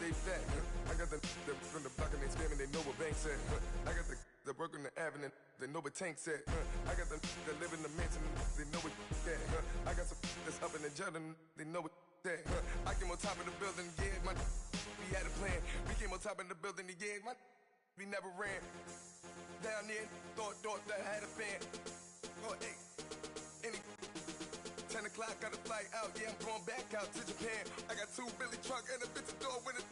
stay fat. I got the from the block and they scamming, they know what bank said. I got the work on the avenue, they know what Tank said. I got the that live in the mansion, they know what that. I got some that's up in the Jordan, they know what that. I came on top of the building, yeah, we had a plan. We came on top of the building, yeah, we never ran. Down there, thought that I had a fan. Oh, hey, any 10 o'clock, got a flight out, yeah, I'm going back out to Japan. I got 2 Billy truck and a bitch door with a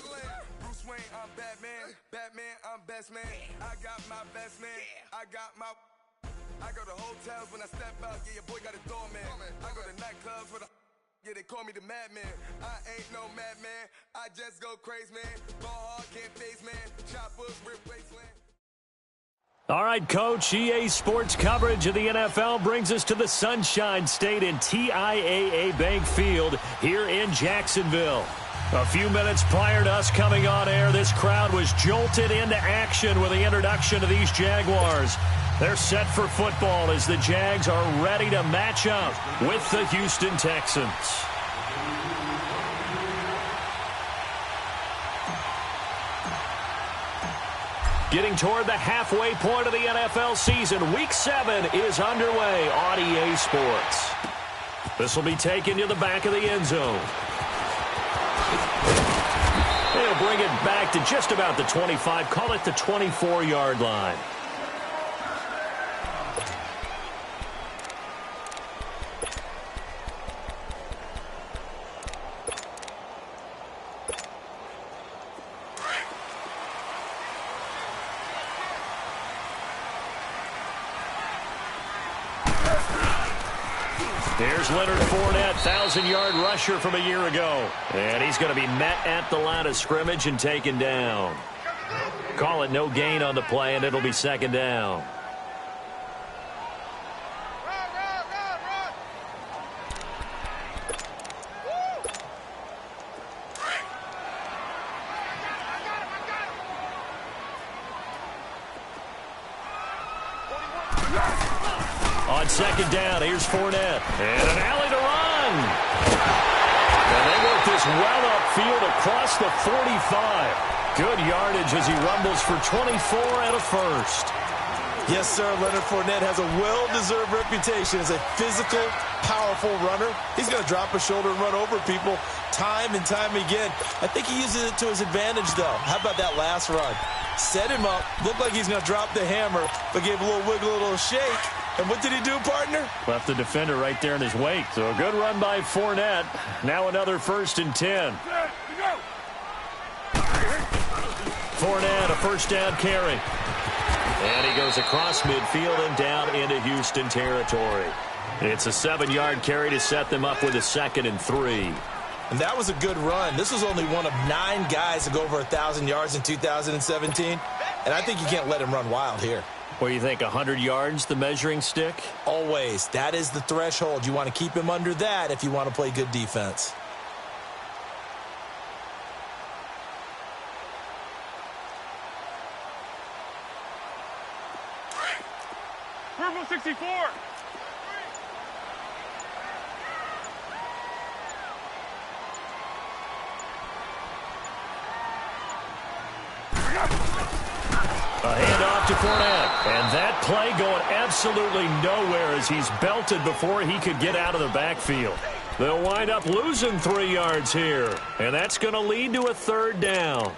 land. Bruce Wayne, I'm Batman. Batman, I'm best man. I got my best man. I go to hotels when I step out, yeah, your boy got a doorman. I go to nightclubs with a yeah, they call me the madman. I ain't no madman. I just go crazy, man. Ball hard, can't face, man. Choppers, rip wasteland. All right, Coach, EA Sports coverage of the NFL brings us to the Sunshine State in TIAA Bank Field here in Jacksonville. A few minutes prior to us coming on air, this crowd was jolted into action with the introduction of these Jaguars. They're set for football as the Jags are ready to match up with the Houston Texans. Getting toward the halfway point of the NFL season, Week 7 is underway on EA Sports. This will be taken to the back of the end zone. They'll bring it back to just about the 25, call it the 24-yard line. Here's Leonard Fournette, 1,000-yard rusher from a year ago. And he's going to be met at the line of scrimmage and taken down. Call it no gain on the play, and it'll be second down. On second down, here's Fournette. And an alley to run. And they work this well upfield across the 45. Good yardage as he rumbles for 24 and a first. Yes, sir. Leonard Fournette has a well-deserved reputation as a physical, powerful runner. He's going to drop a shoulder and run over people time and time again. I think he uses it to his advantage, though. How about that last run? Set him up. Looked like he's going to drop the hammer, but gave a little wiggle, a little shake. And what did he do, partner? Left the defender right there in his wake. So a good run by Fournette. Now another 1st and 10. Fournette, a first down carry. And he goes across midfield and down into Houston territory. It's a 7-yard carry to set them up with a 2nd and 3. And that was a good run. This was only one of 9 guys to go over 1,000 yards in 2017. And I think you can't let him run wild here. What do you think, 100 yards, the measuring stick? Always. That is the threshold. You want to keep him under that if you want to play good defense. Purple 64. A handoff to Fournette. And that play going absolutely nowhere as he's belted before he could get out of the backfield. They'll wind up losing 3 yards here. And that's going to lead to a 3rd down.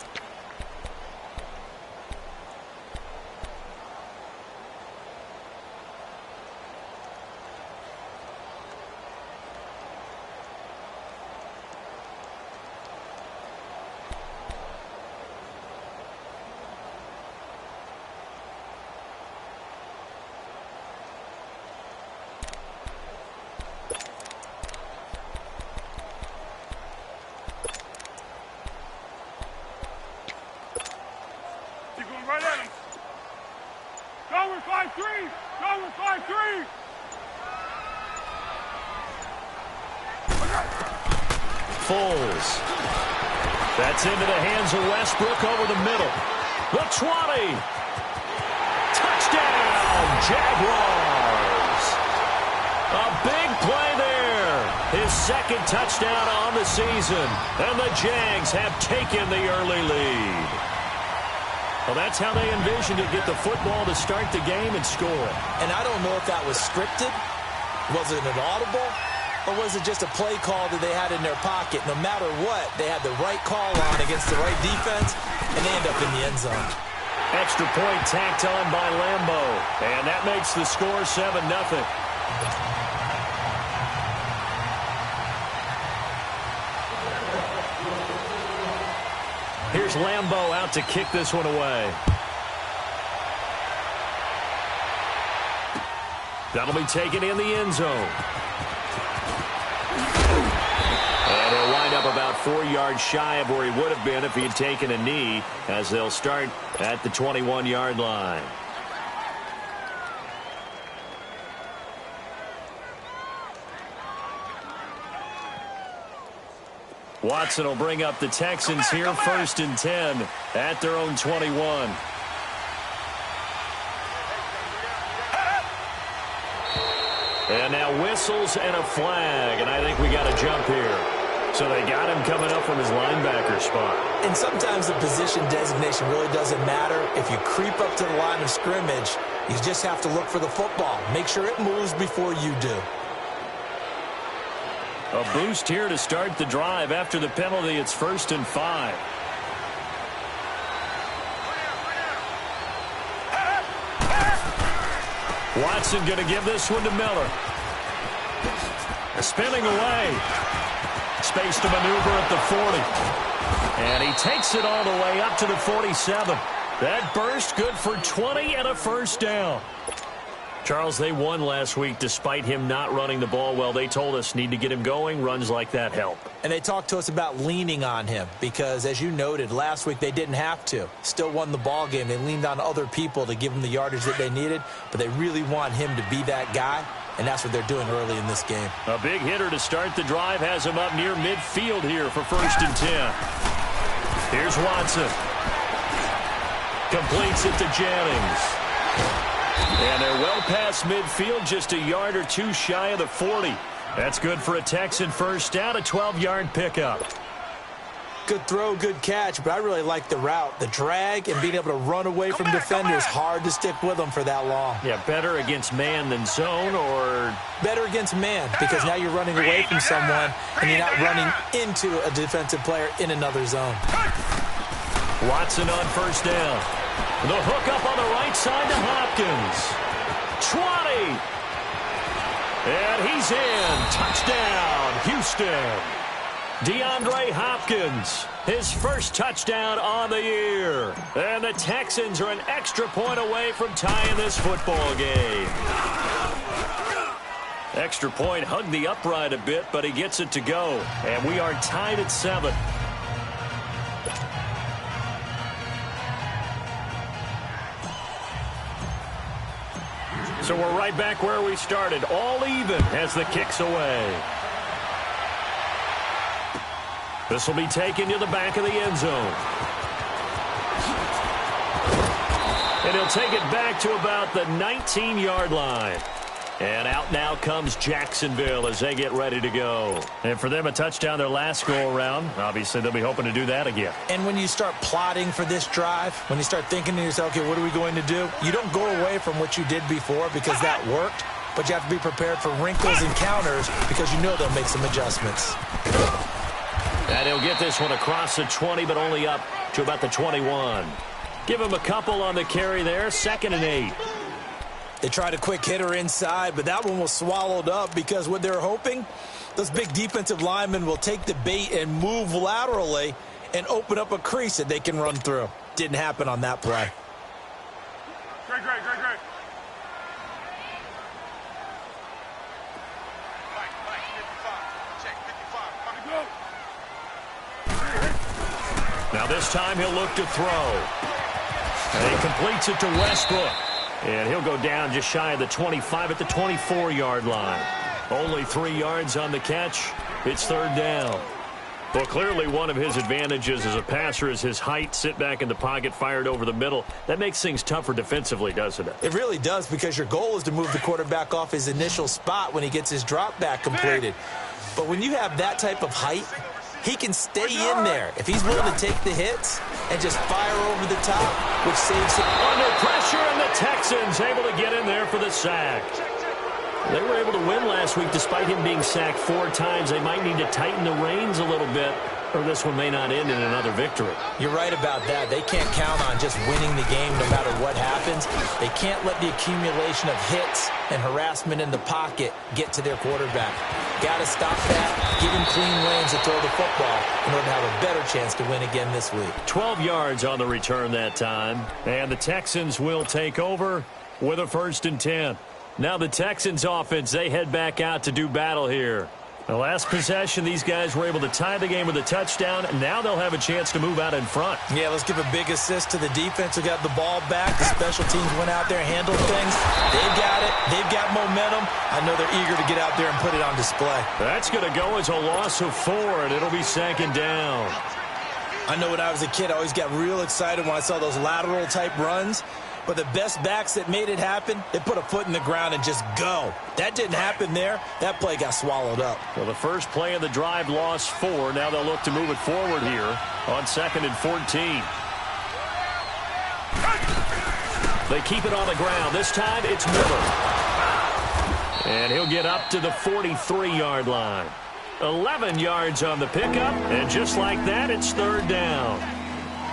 Right at him. Go with 5-3. Go with 5-3. Foles. That's into the hands of Westbrook over the middle. The 20. Touchdown, Jaguars. A big play there. His second touchdown on the season. And the Jags have taken the early lead. Well, that's how they envisioned it, get the football to start the game and score. And I don't know if that was scripted. Was it an audible? Or was it just a play call that they had in their pocket? No matter what, they had the right call on against the right defense, and they end up in the end zone. Extra point tacked on by Lambo. And that makes the score 7-0. Here's Lambo out to kick this one away. That'll be taken in the end zone. And he'll wind up about 4 yards shy of where he would have been if he had taken a knee, as they'll start at the 21-yard line. Watson will bring up the Texans here, 1st and 10 at their own 21. And now whistles and a flag, and I think we got a jump here. So they got him coming up from his linebacker spot. And sometimes the position designation really doesn't matter. If you creep up to the line of scrimmage, you just have to look for the football. Make sure it moves before you do. A boost here to start the drive. After the penalty, it's 1st and 5. Watson going to give this one to Miller. Spinning away. Space to maneuver at the 40. And he takes it all the way up to the 47. That burst good for 20 and a first down. Charles, they won last week despite him not running the ball well. They told us need to get him going. Runs like that help. And they talked to us about leaning on him because, as you noted, last week they didn't have to. Still won the ball game. They leaned on other people to give them the yardage that they needed, but they really want him to be that guy, and that's what they're doing early in this game. A big hitter to start the drive has him up near midfield here for 1st and 10. Here's Watson. Completes it to Jennings. And they're well past midfield, just a yard or two shy of the 40. That's good for a Texan first down, a 12-yard pickup. Good throw, good catch, but I really like the route. The drag and being able to run away from defenders, hard to stick with them for that long. Yeah, better against man than zone, or? Better against man, because now you're running away from someone and you're not running into a defensive player in another zone. Watson on first down. The hook up on the right side to Hopkins. 20. And he's in. Touchdown, Houston. DeAndre Hopkins, his first touchdown on the year. And the Texans are an extra point away from tying this football game. Extra point hugged the upright a bit, but he gets it to go. And we are tied at 7. So we're right back where we started, all even as the kick's away. This will be taken to the back of the end zone. And he'll take it back to about the 19-yard line. And out now comes Jacksonville as they get ready to go. And for them, a touchdown their last go-around. Obviously, they'll be hoping to do that again. And when you start plotting for this drive, when you start thinking to yourself, okay, what are we going to do? You don't go away from what you did before because that worked, but you have to be prepared for wrinkles and counters because you know they'll make some adjustments. And he'll get this one across the 20, but only up to about the 21. Give him a couple on the carry there, 2nd and 8. They tried a quick hitter inside, but that one was swallowed up because what they're hoping, those big defensive linemen will take the bait and move laterally and open up a crease that they can run through. Didn't happen on that play. Great. Now this time he'll look to throw. And he completes it to Westbrook. And he'll go down just shy of the 25 at the 24-yard line. Only 3 yards on the catch. It's 3rd down. Well, clearly one of his advantages as a passer is his height. Sit back in the pocket, fired over the middle. That makes things tougher defensively, doesn't it? It really does, because your goal is to move the quarterback off his initial spot when he gets his drop back completed. But when you have that type of height, he can stay in there if he's willing to take the hits and just fire over the top, which saves him. Under pressure, and the Texans able to get in there for the sack. They were able to win last week despite him being sacked 4 times. They might need to tighten the reins a little bit, or this one may not end in another victory. You're right about that. They can't count on just winning the game no matter what happens. They can't let the accumulation of hits and harassment in the pocket get to their quarterback. Got to stop that, give him clean lanes to throw the football in order to have a better chance to win again this week. 12 yards on the return that time, and the Texans will take over with a 1st and 10. Now the Texans offense, they head back out to do battle here. The last possession, these guys were able to tie the game with a touchdown, and now they'll have a chance to move out in front. Yeah, let's give a big assist to the defense who got the ball back. The special teams went out there and handled things. They've got it. They've got momentum. I know they're eager to get out there and put it on display. That's going to go as a loss of 4, and it'll be 2nd down. I know when I was a kid, I always got real excited when I saw those lateral-type runs. But the best backs that made it happen, they put a foot in the ground and just go. That didn't happen there. That play got swallowed up. Well, the first play of the drive lost 4. Now they'll look to move it forward here on 2nd and 14. They keep it on the ground. This time it's Miller. And he'll get up to the 43-yard line. 11 yards on the pickup, and just like that, it's 3rd down.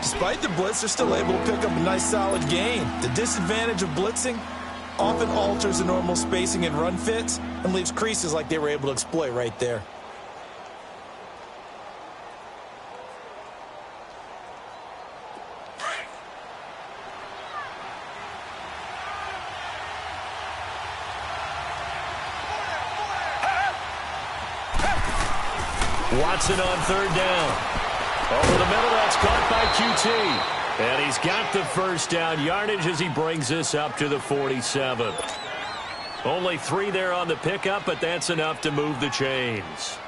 Despite the blitz, they're still able to pick up a nice solid gain. The disadvantage of blitzing often alters the normal spacing and run fits and leaves creases like they were able to exploit right there. Watson on 3rd down. Over the middle, that's caught by QT. And he's got the 1st down yardage as he brings this up to the 47. Only 3 there on the pickup, but that's enough to move the chains.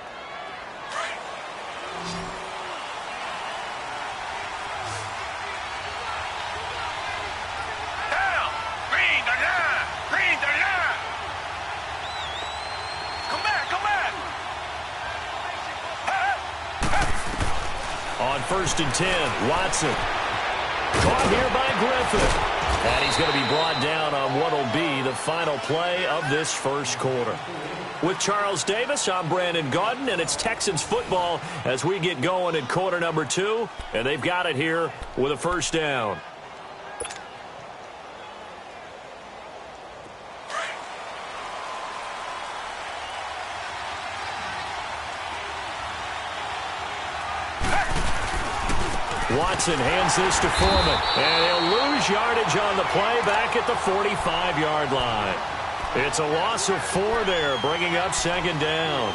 On 1st and 10, Watson. Caught here by Griffin. And he's going to be brought down on what will be the final play of this 1st quarter. With Charles Davis, I'm Brandon Gaudin, and it's Texans football as we get going in quarter number 2. And they've got it here with a 1st down. Watson hands this to Foreman, and he'll lose yardage on the play back at the 45-yard line. It's a loss of 4 there, bringing up 2nd down.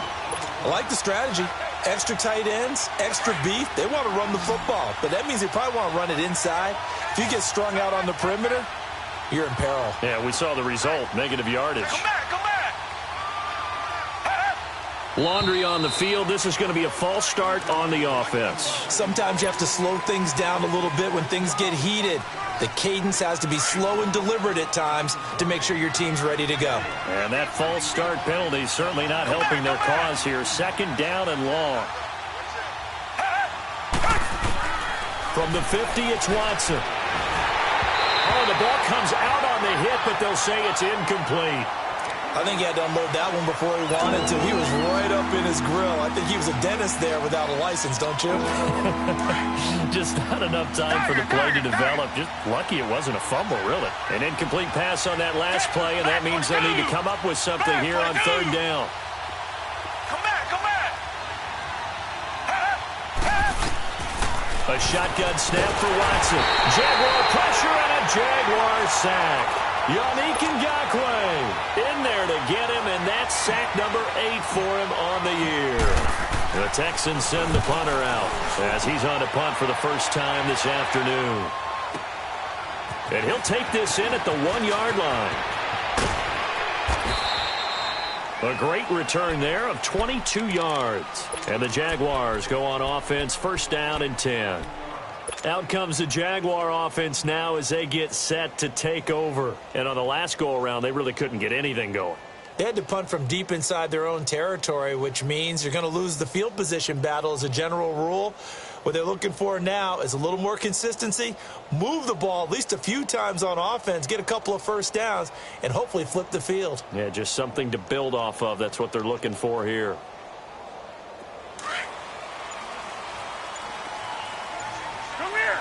I like the strategy. Extra tight ends, extra beef. They want to run the football, but that means they probably want to run it inside. If you get strung out on the perimeter, you're in peril. Yeah, we saw the result, negative yardage. Come back, come back. Laundry on the field. This is going to be a false start on the offense. Sometimes you have to slow things down a little bit when things get heated. The cadence has to be slow and deliberate at times to make sure your team's ready to go. And that false start penalty is certainly not helping their cause here. 2nd down and long. From the 50, it's Watson. Oh, the ball comes out on the hit, but they'll say it's incomplete. I think he had to unload that one before he wanted to. He was right up in his grill. I think he was a dentist there without a license, don't you? Just not enough time for the play to develop. Just lucky it wasn't a fumble, really. An incomplete pass on that last play, and that means they'll need to come up with something here on 3rd down. Come back, come back. A shotgun snap for Watson. Jaguar pressure and a Jaguar sack. Yannick Ngakoue in there to get him, and that's sack number 8 for him on the year. The Texans send the punter out as he's on to punt for the first time this afternoon. And he'll take this in at the 1-yard line. A great return there of 22 yards. And the Jaguars go on offense, 1st down and 10. Out comes the Jaguar offense now as they get set to take over. And on the last go-around, they really couldn't get anything going. They had to punt from deep inside their own territory, which means you're going to lose the field position battle as a general rule. What they're looking for now is a little more consistency, move the ball at least a few times on offense, get a couple of first downs, and hopefully flip the field. Yeah, just something to build off of. That's what they're looking for here. Come here.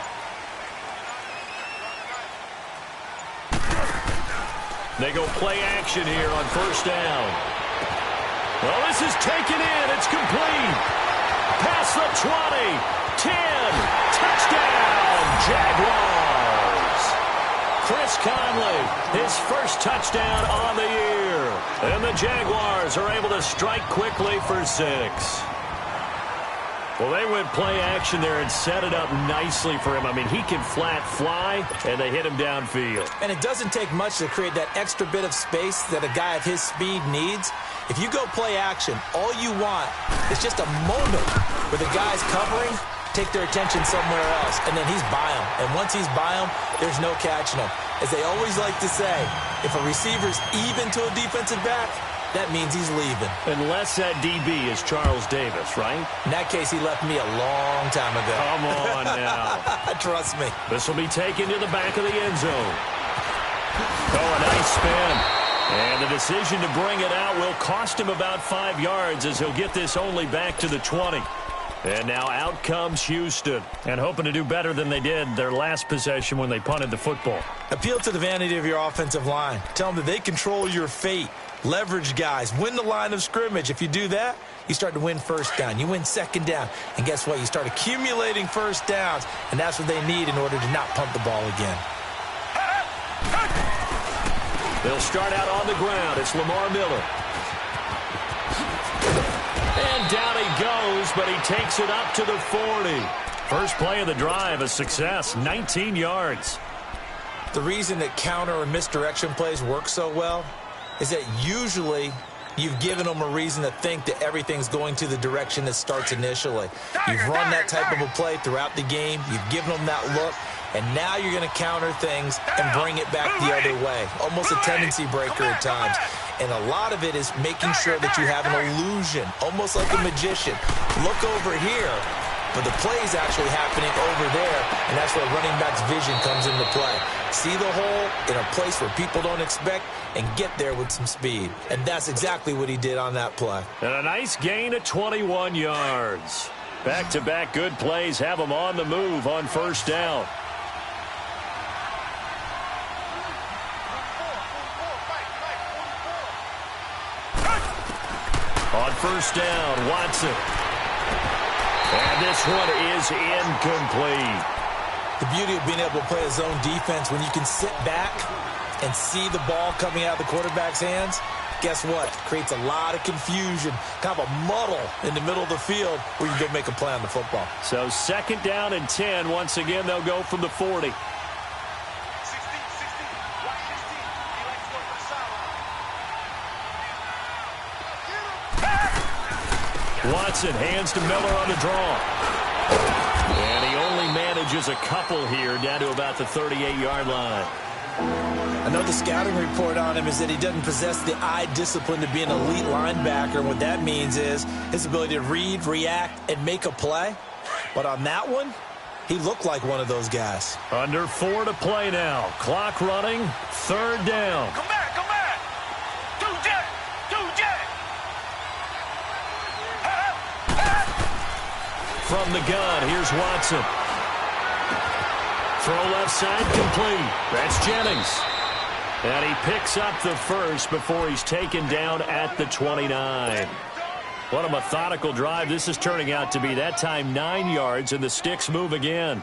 They go play action here on first down. Well, this is taken in. It's complete. Past the 20, 10, touchdown, Jaguars. Chris Conley, his first touchdown on the year. And the Jaguars are able to strike quickly for 6. Well, they went play action there and set it up nicely for him. I mean, he can flat fly, and they hit him downfield. And it doesn't take much to create that extra bit of space that a guy of his speed needs. If you go play action, all you want is just a moment where the guy's covering, take their attention somewhere else, and then he's by him. And once he's by him, there's no catching him. As they always like to say, if a receiver's even to a defensive back, that means he's leaving. Unless that DB is Charles Davis, right? In that case, he left me a long time ago. Come on now. Trust me. This will be taken to the back of the end zone. Oh, a nice spin. And the decision to bring it out will cost him about 5 yards as he'll get this only back to the 20. And now out comes Houston. And hoping to do better than they did their last possession when they punted the football. Appeal to the vanity of your offensive line. Tell them that they control your fate. Leverage guys. Win the line of scrimmage. If you do that, you start to win first down. You win second down. And guess what? You start accumulating first downs. And that's what they need in order to not punt the ball again. They'll start out on the ground. It's Lamar Miller. And down he goes, but he takes it up to the 40. First play of the drive, a success, 19 yards. The reason that counter or misdirection plays work so well is that usually you've given them a reason to think that everything's going to the direction it starts initially. You've run that type of a play throughout the game. You've given them that look. And now you're going to counter things and bring it back the other way. Almost a tendency breaker at times. And a lot of it is making sure that you have an illusion, almost like a magician. Look over here, but the play is actually happening over there, and that's where running back's vision comes into play. See the hole in a place where people don't expect and get there with some speed. And that's exactly what he did on that play. And a nice gain of 21 yards. Back-to-back good plays have him on the move on first down. On first down, Watson. And this one is incomplete. The beauty of being able to play a zone defense when you can sit back and see the ball coming out of the quarterback's hands, guess what? Creates a lot of confusion, kind of a muddle in the middle of the field where you go make a play on the football. So second down and 10. Once again, they'll go from the 40. Watson hands to Miller on the draw. And he only manages a couple here down to about the 38-yard line. I know the scouting report on him is that he doesn't possess the eye discipline to be an elite linebacker. And what that means is his ability to read, react, and make a play. But on that one, he looked like one of those guys. Under 4 to play now. Clock running. Third down. Come back, come back. Two jet. From the gun, here's Watson. Throw left side complete. That's Jennings. And he picks up the first before he's taken down at the 29. What a methodical drive this is turning out to be. That time 9 yards, and the sticks move again.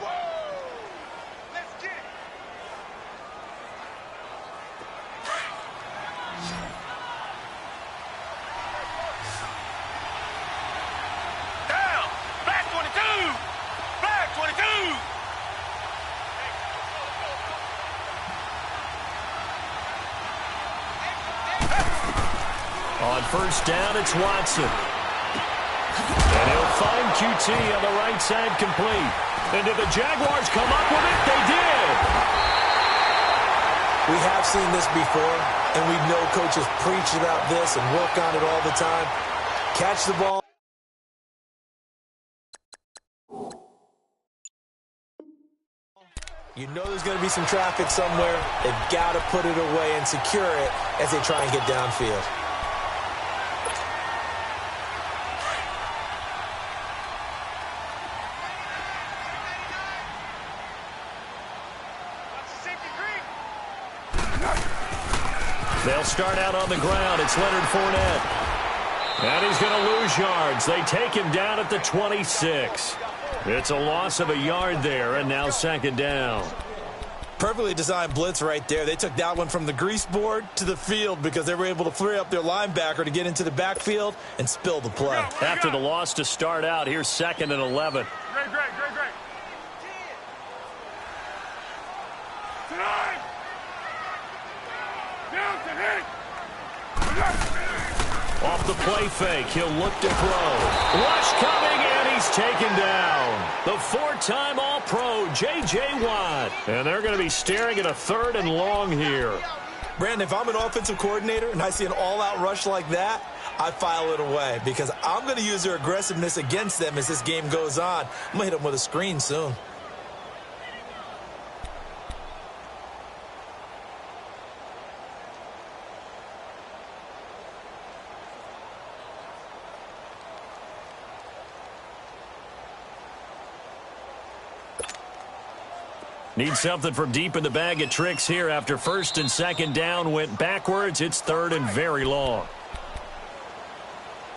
On first down, it's Watson. And he'll find QT on the right side complete. And did the Jaguars come up with it? They did. We have seen this before, and we know coaches preach about this and work on it all the time. Catch the ball. You know there's going to be some traffic somewhere. They've got to put it away and secure it as they try and get downfield. They'll start out on the ground. It's Leonard Fournette. And he's going to lose yards. They take him down at the 26. It's a loss of a yard there, and now second down. Perfectly designed blitz right there. They took that one from the grease board to the field because they were able to free up their linebacker to get into the backfield and spill the play. After the loss to start out, here's 2nd and 11. Great. Tonight! Down to hit! Off the play fake, he'll look to throw. Rush coming, and he's taken down. The 4-time All-Pro, J.J. Watt. And they're going to be staring at a 3rd and long here. Brandon, if I'm an offensive coordinator and I see an all-out rush like that, I file it away because I'm going to use their aggressiveness against them as this game goes on. I'm going to hit them with a screen soon. Need something from deep in the bag of tricks here after 1st and 2nd down went backwards. It's 3rd and very long.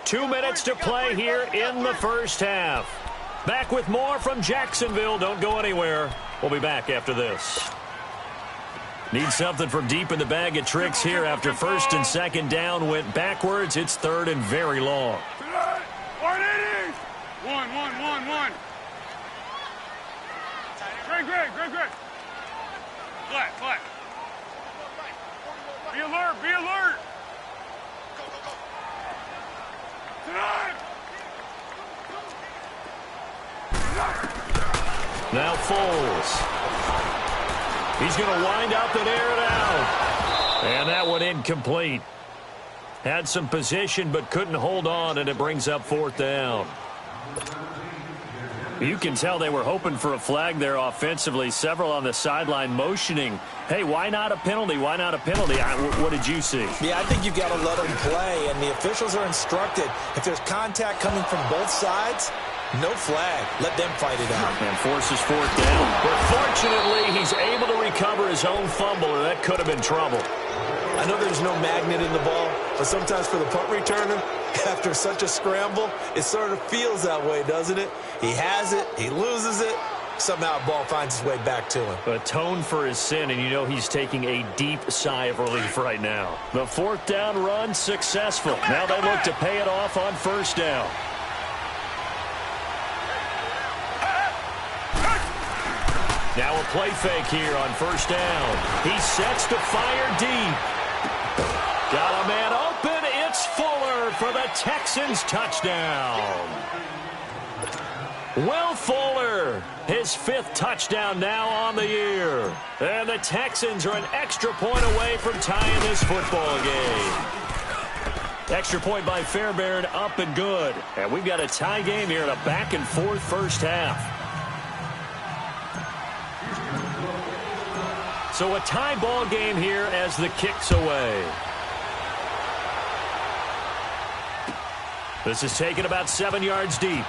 2 minutes to play here in the first half. Back with more from Jacksonville. Don't go anywhere. We'll be back after this. Need something from deep in the bag of tricks here after 1st and 2nd down went backwards. It's 3rd and very long. 180! One. Great. Flat. Be alert. Tonight! Now Foles. He's going to wind up and air it out. And that one incomplete. Had some position but couldn't hold on, and it brings up 4th down. You can tell they were hoping for a flag there offensively. Several on the sideline motioning. Hey, why not a penalty? Why not a penalty? What did you see? Yeah, I think you've got to let them play, and the officials are instructed. If there's contact coming from both sides, no flag. Let them fight it out. And forces 4th down. But fortunately, he's able to recover his own fumble, or that could have been trouble. I know there's no magnet in the ball, but sometimes for the punt returner, after such a scramble, it sort of feels that way, doesn't it? He has it, he loses it, somehow the ball finds its way back to him. Atone for his sin, and you know he's taking a deep sigh of relief right now. The 4th down run successful. Now they look to pay it off on 1st down. Now a play fake here on 1st down. He sets to fire deep. Got a man open. It's Fuller for the Texans touchdown. Will Fuller, his 5th touchdown now on the year. And the Texans are an extra point away from tying this football game. Extra point by Fairbairn, up and good. And we've got a tie game here in a back-and-forth first half. So a tie ball game here as the kick's away. This is taken about 7 yards deep.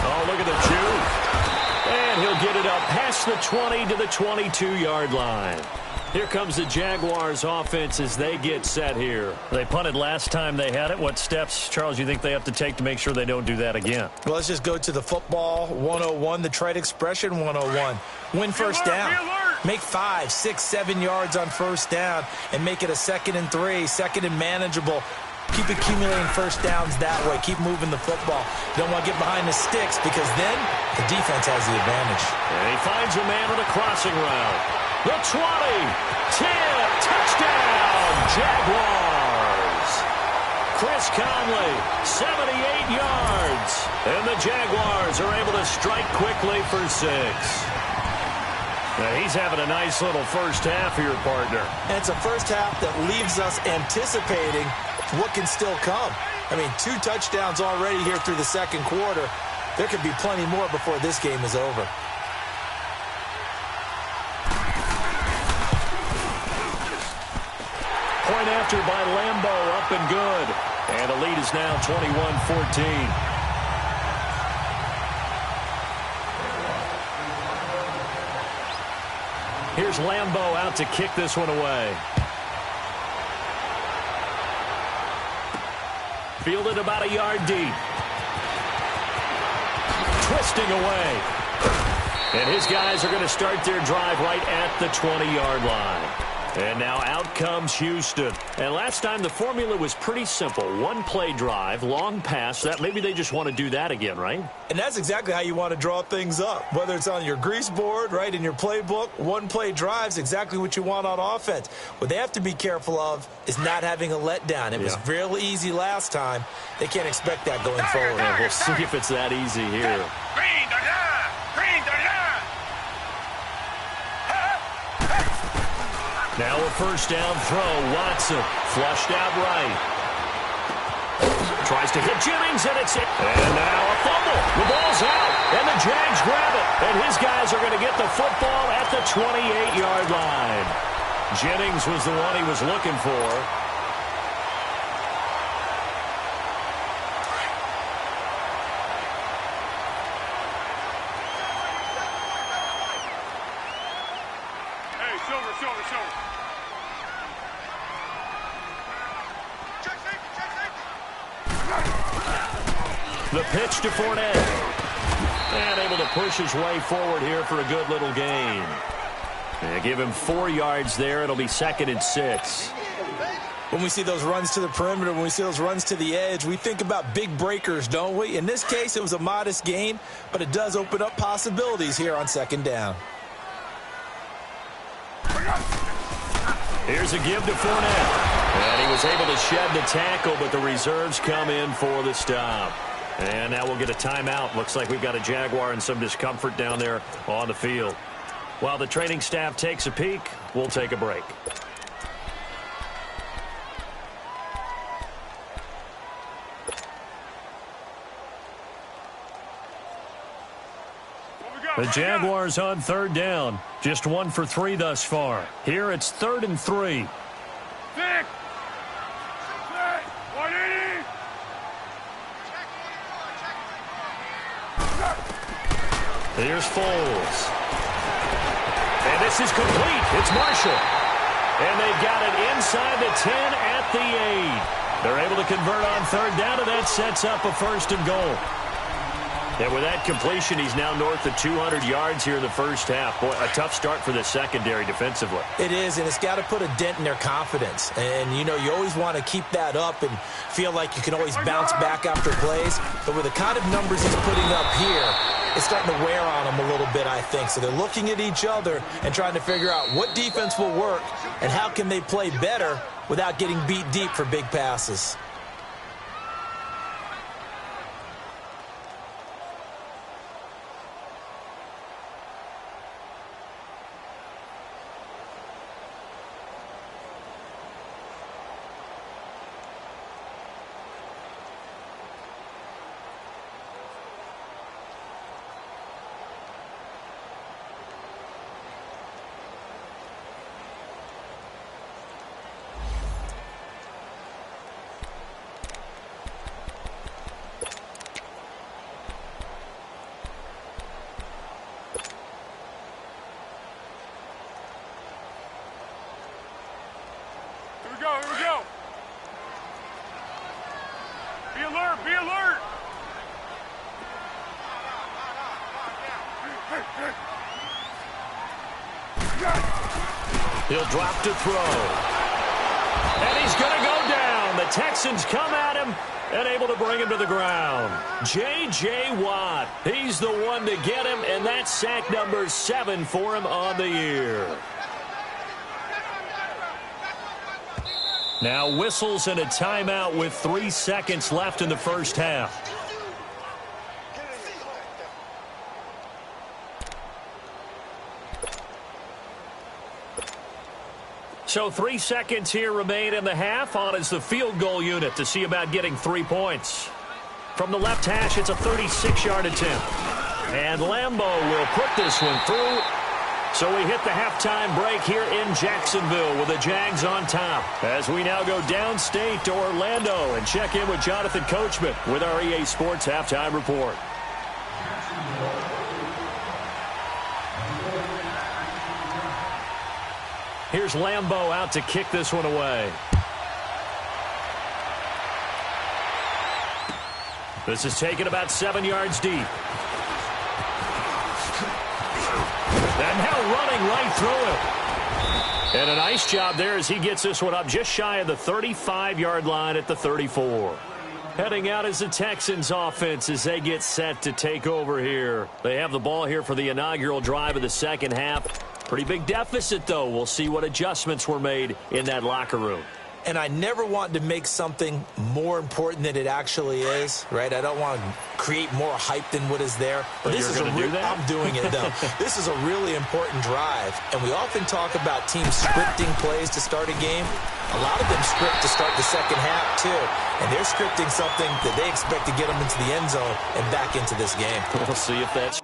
Oh, look at the juke. And he'll get it up past the 20 to the 22-yard line. Here comes the Jaguars offense as they get set here. They punted last time they had it. What steps, Charles, you think they have to take to make sure they don't do that again? Well, let's just go to the football 101, the trite expression 101. Win first down. Make 5, 6, 7 yards on first down and make it a 2nd and 3, 2nd and manageable. Keep accumulating first downs that way. Keep moving the football. Don't want to get behind the sticks because then the defense has the advantage. And he finds a man on a crossing route. The 20, 10, touchdown, Jaguars. Chris Conley, 78 yards. And the Jaguars are able to strike quickly for 6. He's having a nice little first half here, partner. And it's a first half that leaves us anticipating what can still come. I mean, 2 touchdowns already here through the second quarter. There could be plenty more before this game is over. Point after by Lambo, up and good. And the lead is now 21-14. Here's Lambo out to kick this one away. Fielded about a yard deep. Twisting away. And his guys are going to start their drive right at the 20-yard line. And now out comes Houston. And last time the formula was pretty simple. 1-play drive, long pass. That maybe they just want to do that again, right? And that's exactly how you want to draw things up. Whether it's on your grease board, right, in your playbook, 1-play drive's exactly what you want on offense. What they have to be careful of is not having a letdown. It was real easy last time. They can't expect that going forward. And we'll see if it's that easy here. Now a first down throw. Watson flushed out right. Tries to hit Jennings, and it's it. And now a fumble. The ball's out, and the Jags grab it. And his guys are going to get the football at the 28-yard line. Jennings was the one he was looking for. The pitch to Fournette. And able to push his way forward here for a good little gain. And give him 4 yards there. It'll be 2nd and 6. When we see those runs to the perimeter, when we see those runs to the edge, we think about big breakers, don't we? In this case, it was a modest gain, but it does open up possibilities here on 2nd down. Here's a give to Fournette. And he was able to shed the tackle, but the reserves come in for the stop. And now we'll get a timeout. Looks like we've got a Jaguar and some discomfort down there on the field. While the training staff takes a peek, we'll take a break. The Jaguars on 3rd down. Just 1 for 3 thus far. Here it's 3rd and 3. 6. 180. Here's Foles. And this is complete. It's Marshall. And they've got it inside the 10 at the 8. They're able to convert on 3rd down, and that sets up a 1st and goal. And with that completion, he's now north of 200 yards here in the first half. Boy, a tough start for the secondary defensively. It is, and it's got to put a dent in their confidence. And, you know, you always want to keep that up and feel like you can always bounce back after plays. But with the kind of numbers he's putting up here, it's starting to wear on them a little bit, I think. So they're looking at each other and trying to figure out what defense will work and how can they play better without getting beat deep for big passes. Here we go. Be alert, be alert. He'll drop to throw. And he's going to go down. The Texans come at him and able to bring him to the ground. J.J. Watt, he's the one to get him, and that's sack number 7 for him on the year. Now whistles and a timeout with 3 seconds left in the first half. So 3 seconds here remain in the half. On is the field goal unit to see about getting 3 points. From the left hash, it's a 36-yard attempt. And Lambeau will put this one through. So we hit the halftime break here in Jacksonville with the Jags on top. As we now go downstate to Orlando and check in with Jonathan Coachman with our EA Sports Halftime Report. Here's Lambeau out to kick this one away. This is taken about 7 yards deep. And now running right through it. And a nice job there as he gets this one up just shy of the 35-yard line at the 34. Heading out is the Texans offense as they get set to take over here. They have the ball here for the inaugural drive of the second half. Pretty big deficit, though. We'll see what adjustments were made in that locker room. And I never want to make something more important than it actually is, right? I don't want to create more hype than what is there. But this is I'm doing it, though. This is a really important drive. And we often talk about teams scripting plays to start a game. A lot of them script to start the second half, too. And they're scripting something that they expect to get them into the end zone and back into this game. We'll see if that's...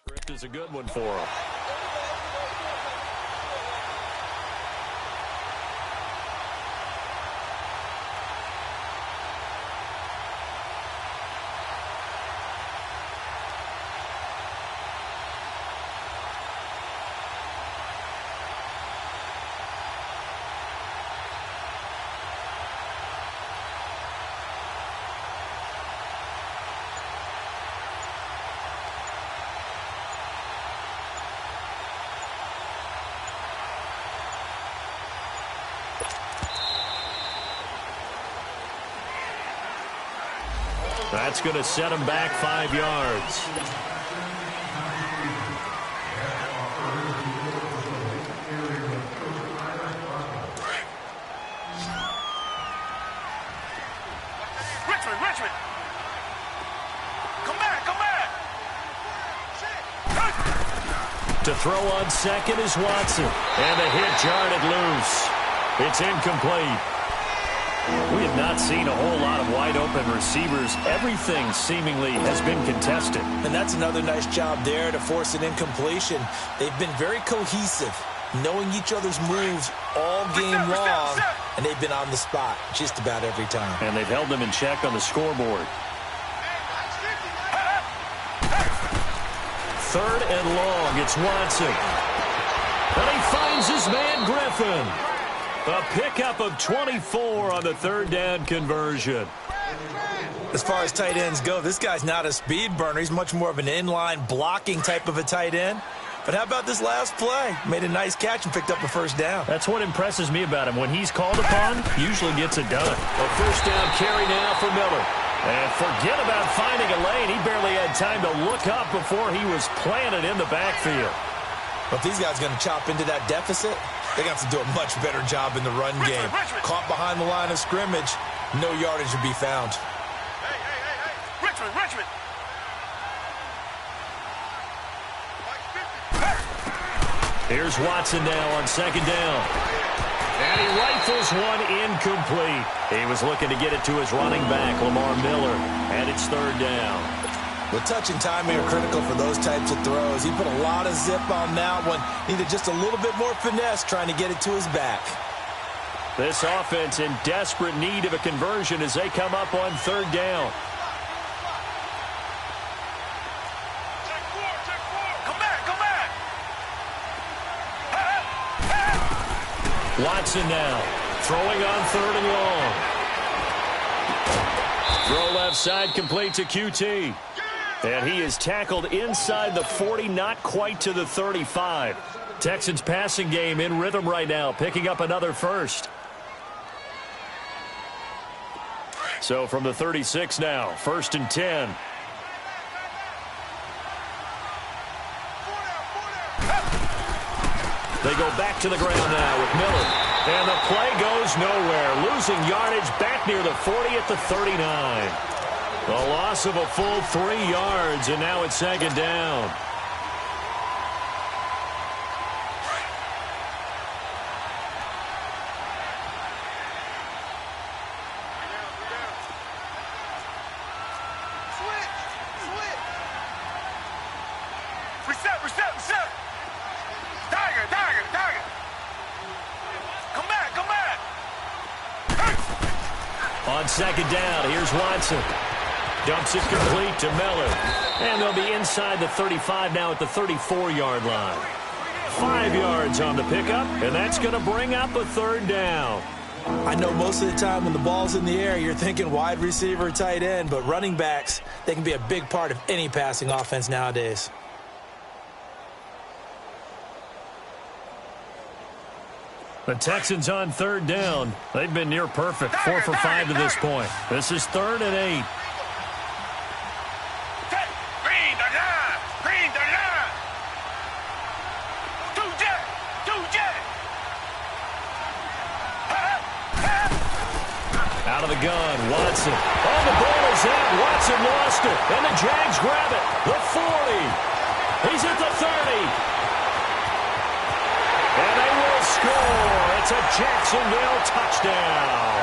Script is a good one for him. That's going to set him back 5 yards. Richmond! Come back! To throw on second is Watson. And the hit jarred loose. It's incomplete. We have not seen a whole lot of wide-open receivers. Everything seemingly has been contested. And that's another nice job there to force an incompletion. They've been very cohesive, knowing each other's moves all game long, and they've been on the spot just about every time. And they've held them in check on the scoreboard. 3rd and long. It's Watson. And he finds his man Griffin. A pickup of 24 on the 3rd down conversion. As far as tight ends go, this guy's not a speed burner. He's much more of an inline blocking type of a tight end. But how about this last play? Made a nice catch and picked up a 1st down. That's what impresses me about him. When he's called upon, usually gets it done. A 1st down carry now for Miller. And forget about finding a lane. He barely had time to look up before he was planted in the backfield. But these guys are going to chop into that deficit. They're going to have to do a much better job in the run game. Caught behind the line of scrimmage, no yardage to be found. Hey! Richmond! Here's Watson now on 2nd down. And he rifles one incomplete. He was looking to get it to his running back, Lamar Miller. And it's 3rd down. Well, touch and timing are critical for those types of throws. He put a lot of zip on that one. Needed just a little bit more finesse trying to get it to his back. This offense in desperate need of a conversion as they come up on 3rd down. Check four! Come back! Watson now throwing on 3rd and long. Throw left side, complete to QT. And he is tackled inside the 40, not quite to the 35. Texans passing game in rhythm right now, picking up another first. So from the 36 now, 1st and 10. They go back to the ground now with Miller. And the play goes nowhere. Losing yardage back near the 40 at the 39. A loss of a full 3 yards, and now it's 2nd down. Reset. Tiger. Come back. On 2nd down, here's Watson. Dumps it complete to Miller. And they'll be inside the 35 now at the 34-yard line. 5 yards on the pickup, and that's going to bring up a 3rd down. I know most of the time when the ball's in the air, you're thinking wide receiver, tight end, but running backs, they can be a big part of any passing offense nowadays. The Texans on 3rd down. They've been near perfect, 4 for 5 to this point. This is 3rd and 8. Green the line. Two jet. Out of the gun, Watson. Oh, the ball is out. Watson lost it. And the Jags grab it. The 40. He's at the 30. And they will score. It's a Jacksonville touchdown.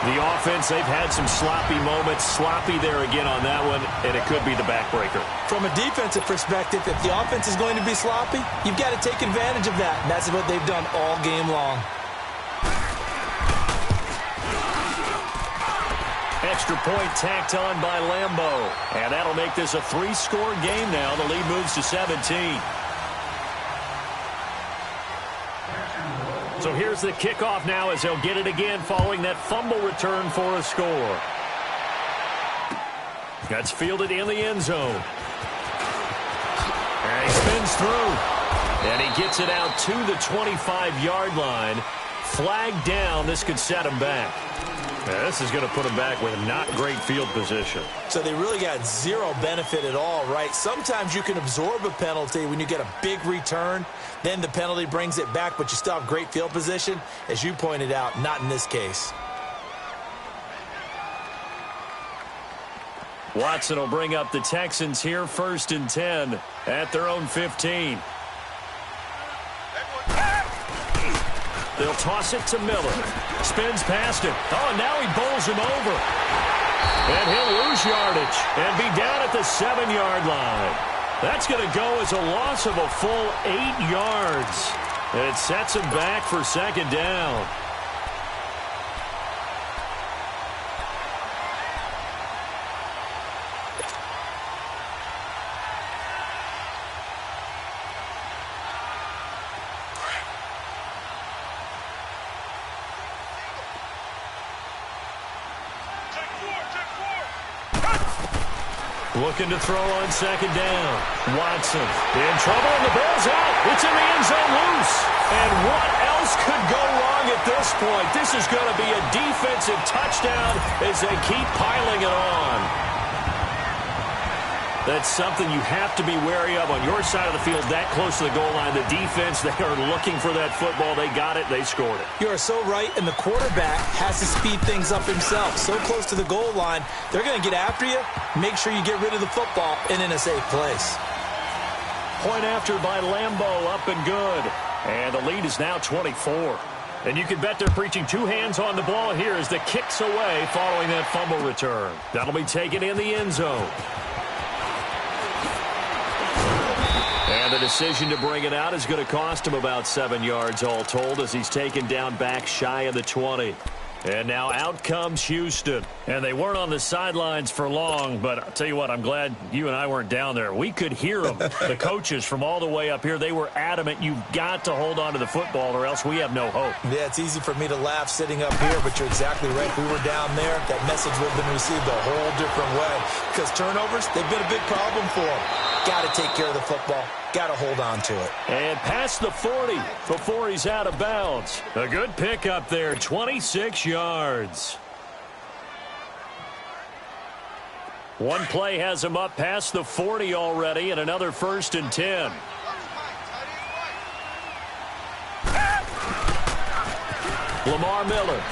The offense, they've had some sloppy moments. Sloppy there again on that one, and it could be the backbreaker. From a defensive perspective, if the offense is going to be sloppy, you've got to take advantage of that. And that's what they've done all game long. Extra point tacked on by Lambo. And that'll make this a 3-score game now. The lead moves to 17. So here's the kickoff now as they'll get it again following that fumble return for a score. That's fielded in the end zone. And he spins through. And he gets it out to the 25-yard line. Flagged down. This could set him back. Now, this is going to put him back with not great field position. So they really got zero benefit at all, right? Sometimes you can absorb a penalty when you get a big return. Then the penalty brings it back, but you still have great field position. As you pointed out, not in this case. Watson will bring up the Texans here, 1st and 10 at their own 15. They'll toss it to Miller. Spins past it. Oh, now he bowls him over. And he'll lose yardage and be down at the 7-yard line. That's going to go as a loss of a full 8 yards. And it sets him back for 2nd down. Looking to throw on 2nd down. Watson in trouble, and the ball's out. It's in the end zone loose. And what else could go wrong at this point? This is going to be a defensive touchdown as they keep piling it on. That's something you have to be wary of on your side of the field, that close to the goal line. The defense, they are looking for that football. They got it. They scored it. You are so right, and the quarterback has to speed things up himself. So close to the goal line, they're going to get after you. Make sure you get rid of the football and in a safe place. Point after by Lambo, up and good. And the lead is now 24. And you can bet they're preaching 2 hands on the ball here as the kick's away following that fumble return. That'll be taken in the end zone. And the decision to bring it out is going to cost him about 7 yards all told as he's taken down back shy of the 20. And now out comes Houston. And they weren't on the sidelines for long, but I'll tell you what, I'm glad you and I weren't down there. We could hear them. The coaches from all the way up here, they were adamant, you've got to hold on to the football or else we have no hope. Yeah, it's easy for me to laugh sitting up here, but you're exactly right. If we were down there, that message would have been received a whole different way. Because turnovers, they've been a big problem for them. Got to take care of the football. Got to hold on to it. And past the 40 before he's out of bounds. A good pickup there, 26 yards. One play has him up past the 40 already, and another 1st and 10. Lamar Miller.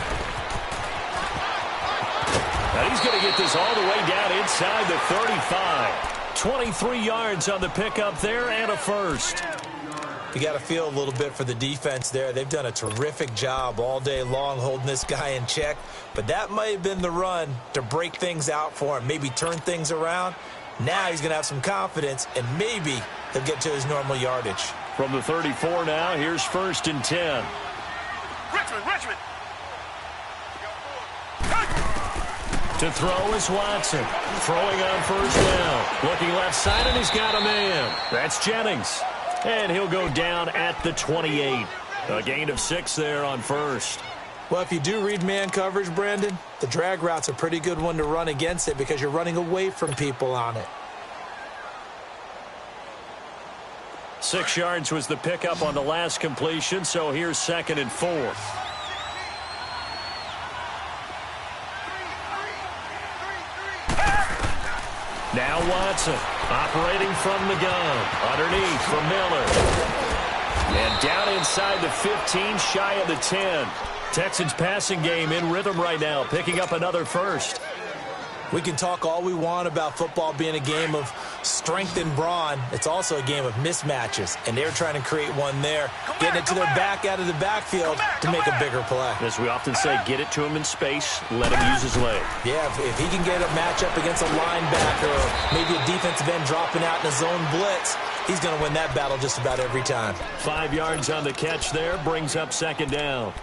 And he's going to get this all the way down inside the 35. 23 yards on the pickup there and a first. You got to feel a little bit for the defense there. They've done a terrific job all day long holding this guy in check. But that might have been the run to break things out for him, maybe turn things around. Now he's going to have some confidence, and maybe he'll get to his normal yardage. From the 34 now, here's 1st and 10. Richmond. To throw is Watson. Throwing on 1st down. Looking left side, and he's got a man. That's Jennings. And he'll go down at the 28. A gain of 6 there on 1st. Well, if you do read man coverage, Brandon, the drag route's a pretty good one to run against it because you're running away from people on it. 6 yards was the pickup on the last completion, so here's 2nd and 4. Now Watson, operating from the gun. Underneath for Miller. And down inside the 15, shy of the 10. Texans passing game in rhythm right now, picking up another first. We can talk all we want about football being a game of strength and brawn. It's also a game of mismatches, and they're trying to create one there, getting it to their back out of the backfield to make a bigger play. As we often say, get it to him in space, let him use his leg. Yeah, if he can get a matchup against a linebacker or maybe a defensive end dropping out in a zone blitz, he's going to win that battle just about every time. 5 yards on the catch there, brings up 2nd down.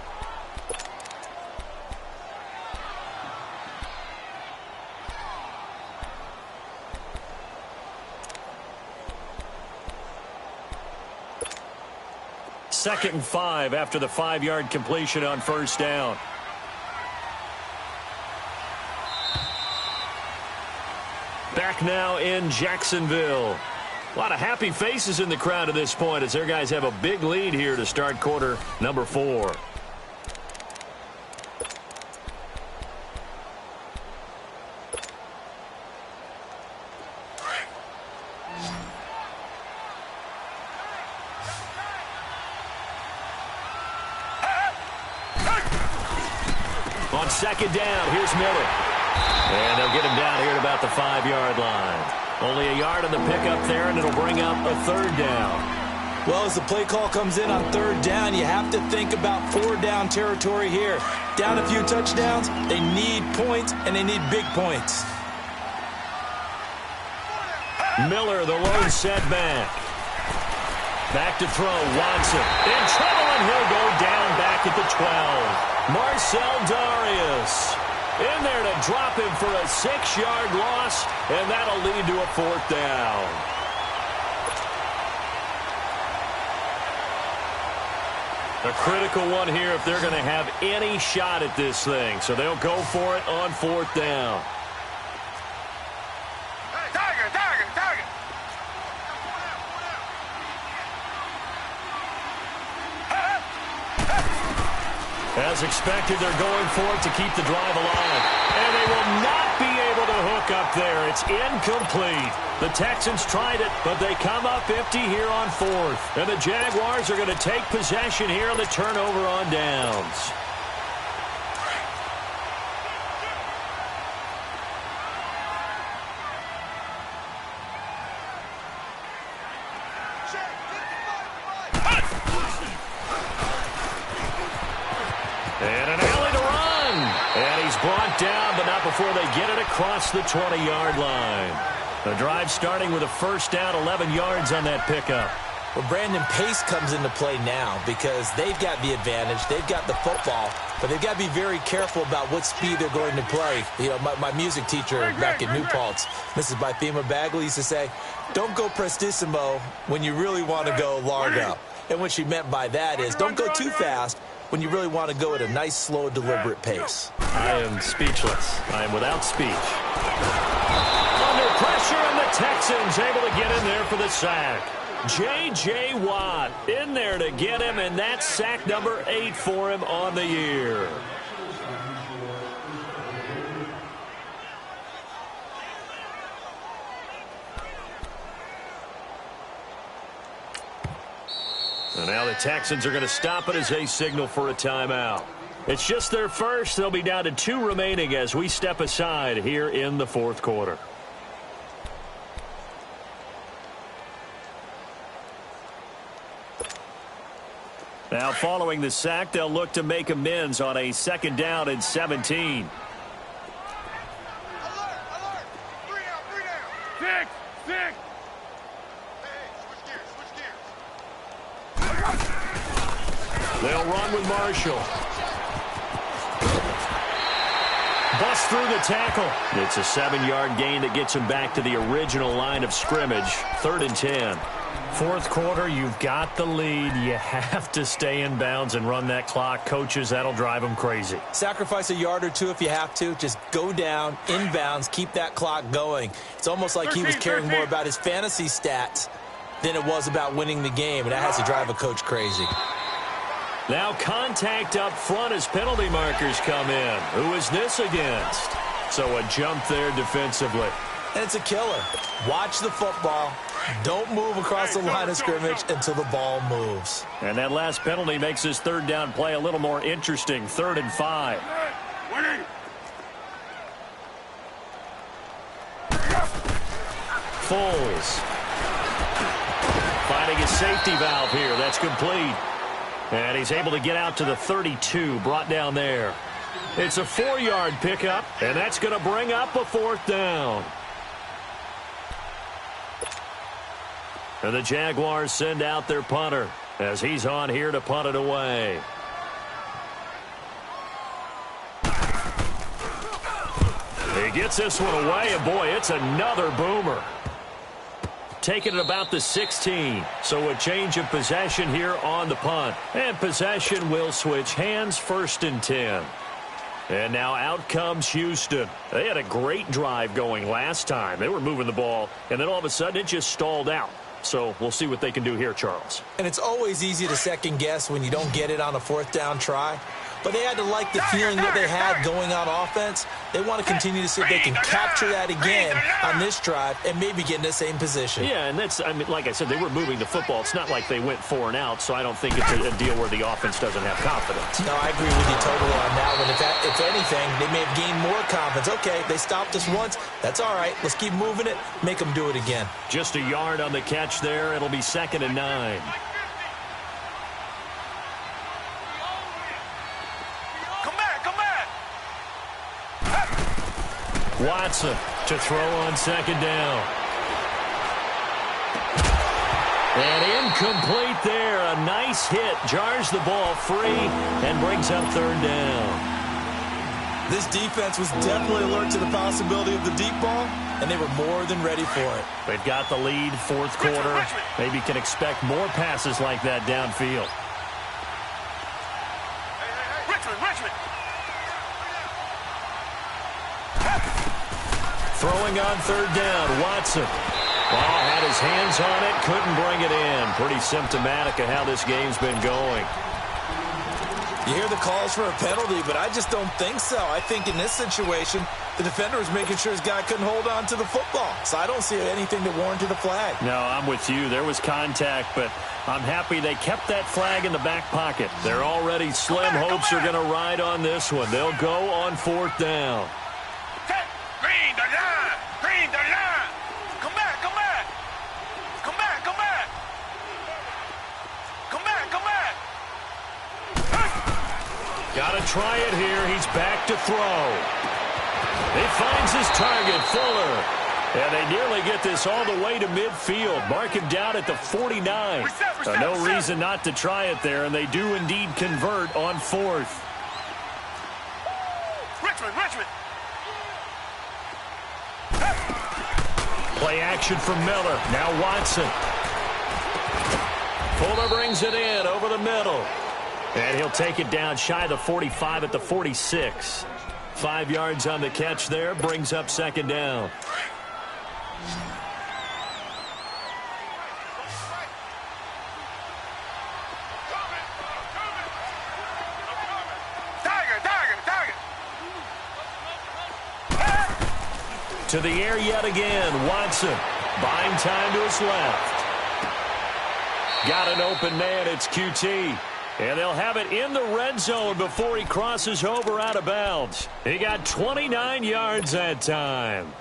Second and 5 after the 5-yard completion on 1st down. Back now in Jacksonville. A lot of happy faces in the crowd at this point as their guys have a big lead here to start quarter number 4. On 2nd down, here's Miller. And they'll get him down here at about the 5-yard line. Only a yard on the pickup there, and it'll bring up a 3rd down. Well, as the play call comes in on 3rd down, you have to think about 4-down territory here. Down a few touchdowns, they need points, and they need big points. Miller, the lone setback. Back to throw, Watson. In trouble, and he'll go down back at the 12. Marcel Darius in there to drop him for a 6-yard loss, and that'll lead to a 4th down. A critical one here if they're going to have any shot at this thing, so they'll go for it on 4th down. Target. As expected, they're going for it to keep the drive alive. And they will not be able to hook up there. It's incomplete. The Texans tried it, but they come up empty here on 4th. And the Jaguars are going to take possession here on the turnover on downs. And an alley to run. And he's brought down, but not before they get it across the 20-yard line. The drive starting with a 1st down, 11 yards on that pickup. Well, Brandon, pace comes into play now because they've got the advantage. They've got the football, but they've got to be very careful about what speed they're going to play. You know, my music teacher back in New Paltz, Mrs. Bythema Bagley, used to say, don't go prestissimo when you really want to go largo. And what she meant by that is don't go too fast when you really want to go at a nice, slow, deliberate pace. I am speechless. I am without speech. Under pressure, and the Texans able to get in there for the sack. J.J. Watt in there to get him, and that's sack number 8 for him on the year. And now the Texans are going to stop it as they signal for a timeout. It's just their first. They'll be down to 2 remaining as we step aside here in the fourth quarter. Now, following the sack, they'll look to make amends on a 2nd down and 17. Alert! 3 down! 6! Hey, switch gears! They'll run with Marshall. Bust through the tackle. It's a 7-yard gain that gets him back to the original line of scrimmage. 3rd and 10. Fourth quarter, you've got the lead. You have to stay in bounds and run that clock. Coaches, that'll drive them crazy. Sacrifice a yard or two if you have to. Just go down, in bounds, keep that clock going. It's almost like he was caring more about his fantasy stats than it was about winning the game, and that has to drive a coach crazy. Now contact up front as penalty markers come in. Who is this against? So a jump there defensively. And it's a killer. Watch the football. Don't move across the line of scrimmage until the ball moves. And that last penalty makes this 3rd down play a little more interesting. 3rd and 5. Foles. Finding his safety valve here. That's complete. And he's able to get out to the 32. Brought down there. It's a 4-yard pickup. And that's going to bring up a 4th down. And the Jaguars send out their punter as he's on here to punt it away. He gets this one away, and boy, it's another boomer. Taking it about the 16. So a change of possession here on the punt. And possession will switch hands. 1st and 10. And now out comes Houston. They had a great drive going last time. They were moving the ball, and then all of a sudden it just stalled out. So we'll see what they can do here, Charles. And it's always easy to second guess when you don't get it on a 4th down try. But they had to like the feeling that they had going on offense. They want to continue to see if they can capture that again on this drive and maybe get in the same position. Yeah, and that's, I mean, like I said, they were moving the football. It's not like they went 4 and out, so I don't think it's a deal where the offense doesn't have confidence. No, I agree with you totally on that one. If anything, they may have gained more confidence. Okay, they stopped us once. That's all right. Let's keep moving it. Make them do it again. Just a yard on the catch there. It'll be 2nd and 9. Watson to throw on 2nd down. And incomplete there. A nice hit. Jars the ball free and brings up 3rd down. This defense was definitely alert to the possibility of the deep ball, and they were more than ready for it. They've got the lead, 4th quarter. Maybe can expect more passes like that downfield. Richmond! Throwing on 3rd down, Watson. Had his hands on it, couldn't bring it in. Pretty symptomatic of how this game's been going. You hear the calls for a penalty, but I just don't think so. I think in this situation, the defender was making sure his guy couldn't hold on to the football. So I don't see anything that warranted a flag. No, I'm with you. There was contact, but I'm happy they kept that flag in the back pocket. They're already slim hopes are going to ride on this one. They'll go on 4th down. Green the line! Come back! Got to try it here. He's back to throw. He finds his target, Fuller. And they nearly get this all the way to midfield. Mark him down at the 49. No reason not to try it there, and they do indeed convert on 4th. Richmond. Play action from Miller. Now Watson. Fuller brings it in over the middle. And he'll take it down shy of the 45 at the 46. 5 yards on the catch there. Brings up 2nd down. To the air yet again. Watson buying time to his left. Got an open man. It's QT. And they'll have it in the red zone before he crosses over out of bounds. He got 29 yards that time.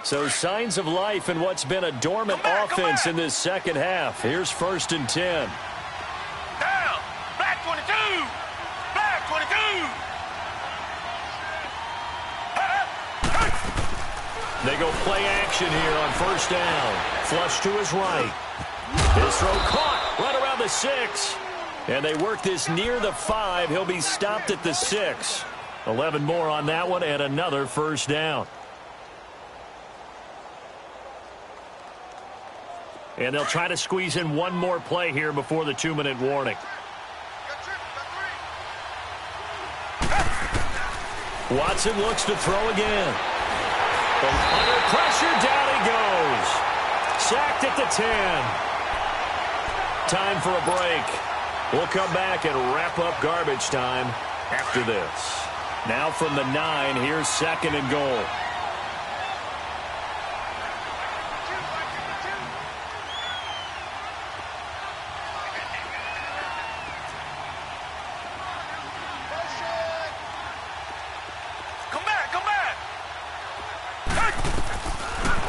So signs of life in what's been a dormant offense in this second half. Here's 1st and 10. Down. Back 22. Back 22. They go play action here on 1st down. Flush to his right. His throw caught right around the 6. And they work this near the 5. He'll be stopped at the 6. 11 more on that one and another 1st down. And they'll try to squeeze in one more play here before the 2-minute warning. Watson looks to throw again. Under pressure, down he goes. Sacked at the 10. Time for a break. We'll come back and wrap up garbage time after this. Now from the 9, here's 2nd and goal.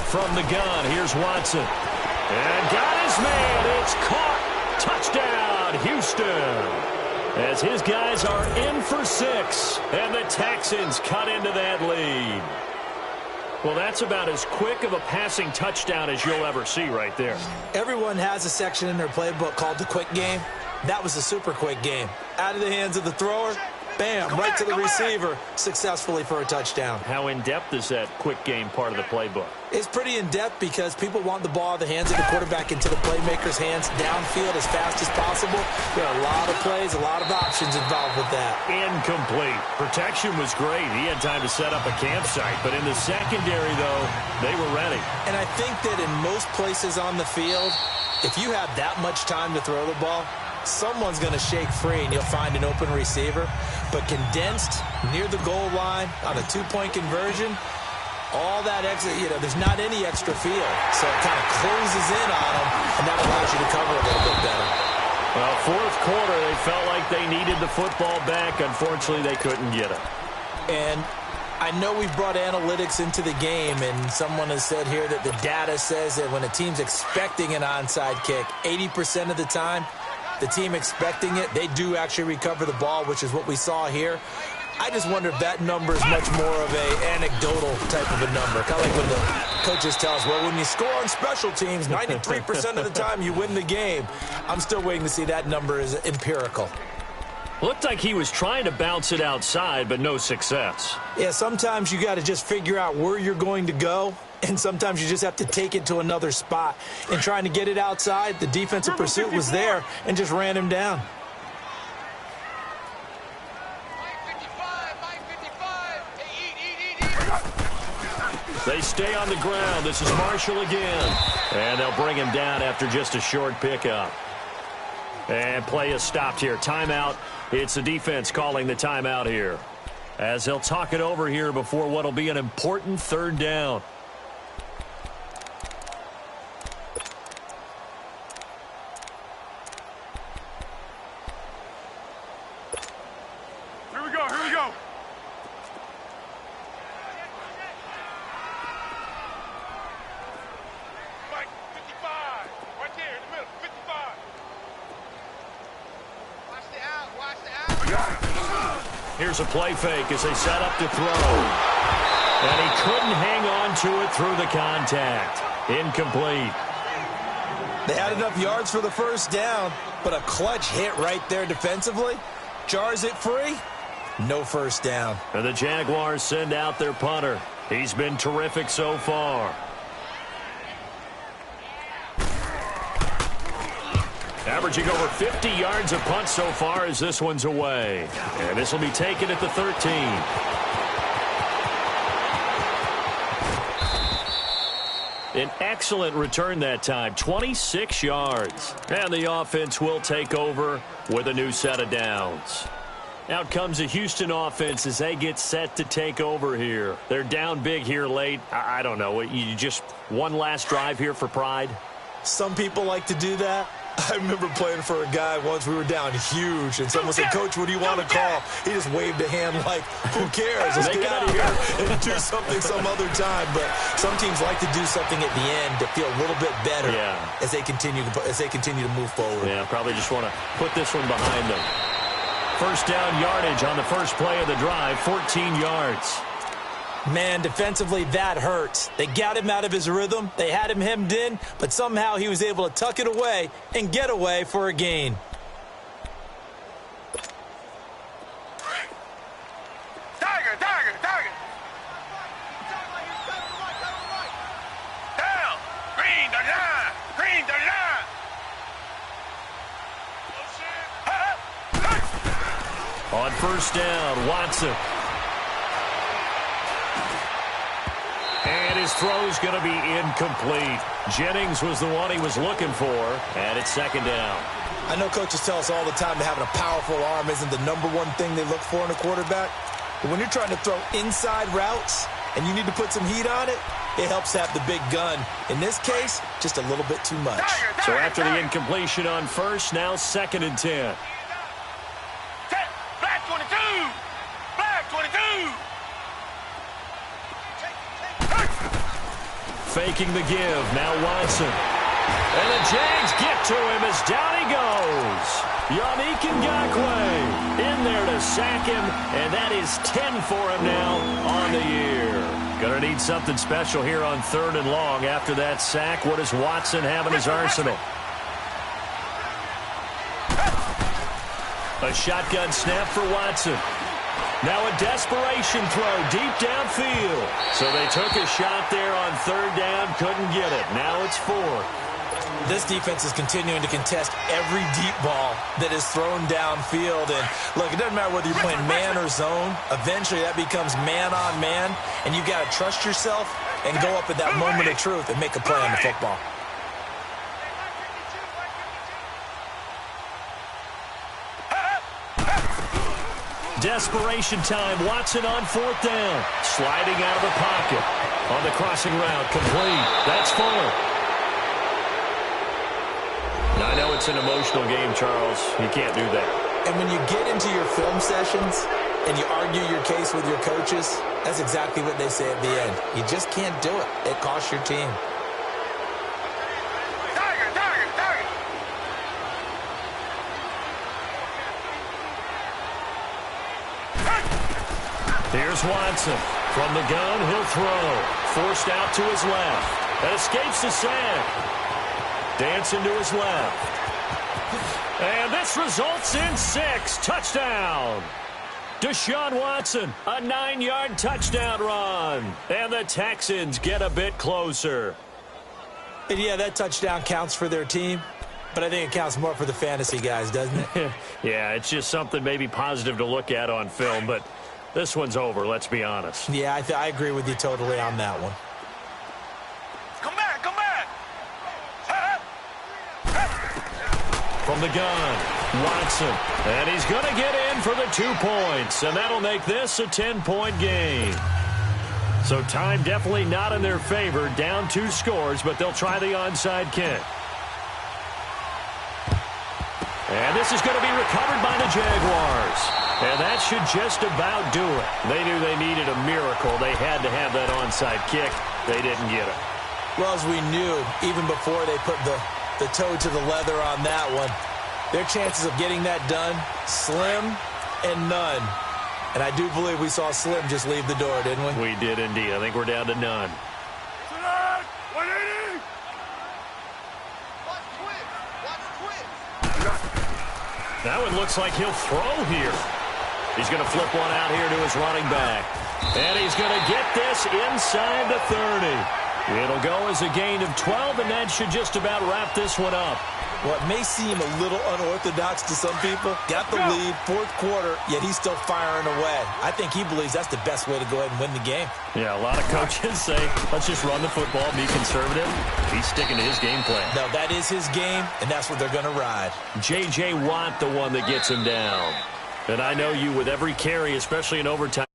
From the gun, here's Watson. And got his man. It's caught. Touchdown, Houston. As his guys are in for 6. And the Texans cut into that lead. Well, that's about as quick of a passing touchdown as you'll ever see right there. Everyone has a section in their playbook called the quick game. That was a super quick game. Out of the hands of the thrower. Bam, right to the receiver, successfully for a touchdown. How in-depth is that quick game part of the playbook? It's pretty in-depth because people want the ball out of the hands of the quarterback into the playmaker's hands downfield as fast as possible. There are a lot of plays, a lot of options involved with that. Incomplete. Protection was great. He had time to set up a campsite, but in the secondary, though, they were ready. And I think that in most places on the field, if you have that much time to throw the ball, someone's going to shake free and you'll find an open receiver. But condensed near the goal line on a 2-point conversion, all that extra, there's not any extra field. So it kind of closes in on them, and that allows you to cover a little bit better. Well, 4th quarter, they felt like they needed the football back. Unfortunately, they couldn't get it. And I know we've brought analytics into the game, and someone has said here that the data says that when a team's expecting an onside kick, 80% of the time, the team expecting it, they do actually recover the ball, which is what we saw here. I just wonder if that number is much more of an anecdotal type of a number. Kind of like when the coaches tell us, well, when you score on special teams, 93% of the time you win the game. I'm still waiting to see that number is empirical. Looked like he was trying to bounce it outside, but no success. Yeah, sometimes you got to just figure out where you're going to go, and sometimes you just have to take it to another spot. And trying to get it outside, the defensive pursuit was there and just ran him down. They stay on the ground. This is Marshall again. And they'll bring him down after just a short pickup. And play is stopped here. Timeout. It's the defense calling the timeout here, as they'll talk it over here before what will be an important 3rd down. Here we go. Mike, 55. Right there in the middle, 55. Watch the out. Here's a play fake as they set up to throw. And he couldn't hang on to it through the contact. Incomplete. They had enough yards for the first down, but a clutch hit right there defensively. Jars it free. No first down. And the Jaguars send out their punter. He's been terrific so far. Averaging over 50 yards a punt so far as this one's away. And this will be taken at the 13. An excellent return that time, 26 yards. And the offense will take over with a new set of downs. Out comes the Houston offense as they get set to take over here. They're down big here late. I don't know. You just one last drive here for pride? Some people like to do that. I remember playing for a guy once. We were down huge, and someone said, "Coach, what do you want to call?" He just waved a hand like, "Who cares? Let's get out of here and do something some other time." But some teams like to do something at the end to feel a little bit better as they continue to move forward. Yeah, probably just want to put this one behind them. First down yardage on the first play of the drive, 14 yards. Man, defensively, that hurts. They got him out of his rhythm. They had him hemmed in, but somehow he was able to tuck it away and get away for a gain. Tiger! Down! Green the line! On first down, Watson. And his throw's going to be incomplete. Jennings was the one he was looking for, and it's second down. I know coaches tell us all the time that having a powerful arm isn't the number one thing they look for in a quarterback. But when you're trying to throw inside routes and you need to put some heat on it, it helps to have the big gun. In this case, just a little bit too much. So after the incompletion on first, now second and 10. Black 22! Black 22! Faking the give, now Watson. And the Jags get to him as down he goes. Yannick Ngakoue in there to sack him, and that is 10 for him now on the year. Gonna need something special here on third and long after that sack. What does Watson have in his arsenal? A shotgun snap for Watson. Now a desperation throw deep downfield. So they took a shot there on third down, couldn't get it. Now it's fourth. This defense is continuing to contest every deep ball that is thrown downfield. And look, it doesn't matter whether you're playing man or zone. Eventually that becomes man on man. And you've got to trust yourself and go up at that moment of truth and make a play on the football. Desperation time. Watson on fourth down. Sliding out of the pocket. On the crossing route. Complete. That's Fuller. Now, I know it's an emotional game, Charles. You can't do that. And when you get into your film sessions and you argue your case with your coaches, that's exactly what they say at the end. You just can't do it. It costs your team. Here's Watson. From the gun, he'll throw. Forced out to his left. That escapes the sack. Dancing to his left. And this results in 6. Touchdown. Deshaun Watson, a 9-yard touchdown run. And the Texans get a bit closer. And yeah, that touchdown counts for their team. But I think it counts more for the fantasy guys, doesn't it? Yeah, it's just something maybe positive to look at on film. But this one's over, let's be honest. Yeah, I agree with you totally on that one. Come back! From the gun, Watson. And he's going to get in for the 2 points. And that'll make this a 10-point game. So time definitely not in their favor. Down 2 scores, but they'll try the onside kick. And this is going to be recovered by the Jaguars. And that should just about do it. They knew they needed a miracle. They had to have that onside kick. They didn't get it. Well, as we knew, even before they put the toe to the leather on that one, their chances of getting that done, slim and none. And I do believe we saw Slim just leave the door, didn't we? We did indeed. I think we're down to none. Tonight, 180. That one looks like he'll throw here. He's going to flip one out here to his running back. And he's going to get this inside the 30. It'll go as a gain of 12, and that should just about wrap this one up. What may seem a little unorthodox to some people, got the lead, fourth quarter, yet he's still firing away. I think he believes that's the best way to go ahead and win the game. Yeah, a lot of coaches say, let's just run the football, be conservative. He's sticking to his game plan. No, that is his game, and that's what they're going to ride. J.J. Watt, the one that gets him down. And I know you with every carry, especially in overtime.